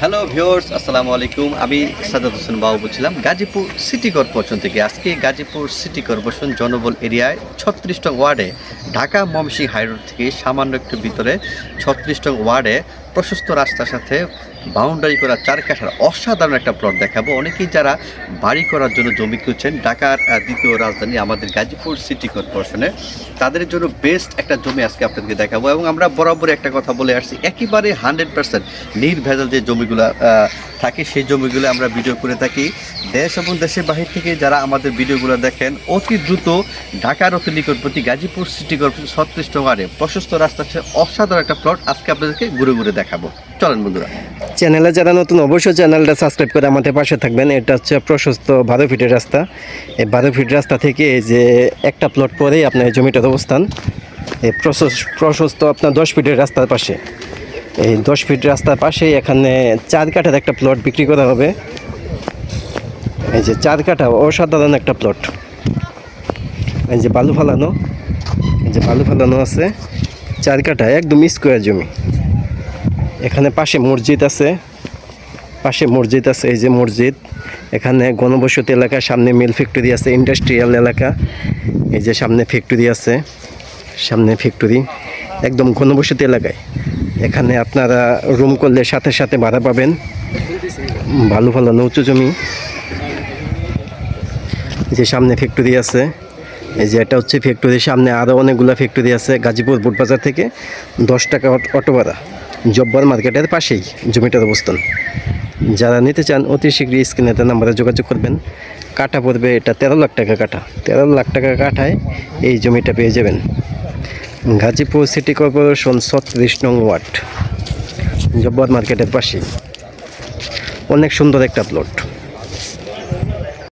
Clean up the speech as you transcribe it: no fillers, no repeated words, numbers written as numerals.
Hello viewers, আসসালামু আলাইকুম। আমি সাদাত হোসেন বাবু বলছিলাম গাজীপুর সিটি কর্পোরেশন থেকে। আজকে গাজীপুর সিটি কর্পোরেশন জনবল এরিয়ায় 36 ওয়ার্ডে ঢাকা ময়মনসিংহ হাইরোড থেকে সামান্য একটু ভিতরে 36 ওয়ার্ডে প্রশস্ত রাস্তার সাথে বাউন্ডারি করা 4 কাঠার অসাধারণ একটা প্লট দেখাবো। অনেকেই যারা বাড়ি করার জন্য জমি খুঁজছেন ঢাকার দ্বিতীয় রাজধানী আমাদের গাজীপুর সিটি কর্পোরেশনে, তাদের জন্য বেস্ট একটা জমি আজকে আপনাদেরকে দেখাবো। এবং আমরা বরাবর একটা কথা বলে আসছি, একেবারে 100% নির্ভেজাল যে জমিগুলো থাকে সেই জমিগুলো আমরা ভিডিও করে থাকি। দেশ এবং দেশের বাহির থেকে যারা আমাদের ভিডিওগুলো দেখেন, অতি দ্রুত ঢাকার অতি নিকটবর্তী গাজীপুর সিটি কর্পোরেশন 36 ওয়ার্ডে প্রশস্ত রাস্তার সাথে অসাধারণ একটা প্লট আজকে আপনাদেরকে ঘুরে ঘুরে দেখাবো। চলেন বন্ধুরা, চ্যানেলে যারা নতুন অবশ্যই চ্যানেলটা সাবস্ক্রাইব করে আমাদের পাশে থাকবেন। এটা হচ্ছে প্রশস্ত 12 ফিটের রাস্তা। এই 12 ফিট রাস্তা থেকে এই যে একটা প্লট পরেই আপনার এই জমিটার অবস্থান। এই প্রশস্ত আপনার 10 ফিটের রাস্তার পাশে, এই 10 ফিট রাস্তার পাশে এখানে 4 কাঠার একটা প্লট বিক্রি করা হবে। এই যে 4 কাঠা অসাধারণ একটা প্লট। এই যে বালু ফালানো, এই যে বালু ফালানো আছে, 4 কাঠা একদম স্কোয়ার জমি। এখানে পাশে মসজিদ আছে, এই যে মসজিদ। এখানে গণবসতি এলাকা, সামনে মিল ফ্যাক্টরি আছে, ইন্ডাস্ট্রিয়াল এলাকা। এই যে সামনে ফ্যাক্টরি আছে, সামনে ফ্যাক্টরি একদম ঘনবসতি এলাকায়। এখানে আপনারা রুম করলে সাথে সাথে ভাড়া পাবেন। ভালো উঁচু জমি। যে সামনে ফ্যাক্টরি আছে, এই যে এটা হচ্ছে ফ্যাক্টরি। সামনে আরও অনেকগুলো ফ্যাক্টরি আছে। গাজীপুর বুটবাজার থেকে 10 টাকা অটো ভাড়া। জব্বার মার্কেটের পাশেই জমিটার অবস্থান। যারা নিতে চান অতি শীঘ্রই স্ক্রিনে নাম্বারে যোগাযোগ করবেন। কাঠা পড়বে এটা 13 লাখ টাকা কাঠা। 13 লাখ টাকা কাঠায় এই জমিটা পেয়ে যাবেন। গাজীপুর সিটি কর্পোরেশন 36 নং ওয়ার্ড, জব্বার মার্কেটের পাশেই। অনেক সুন্দর একটা প্লট।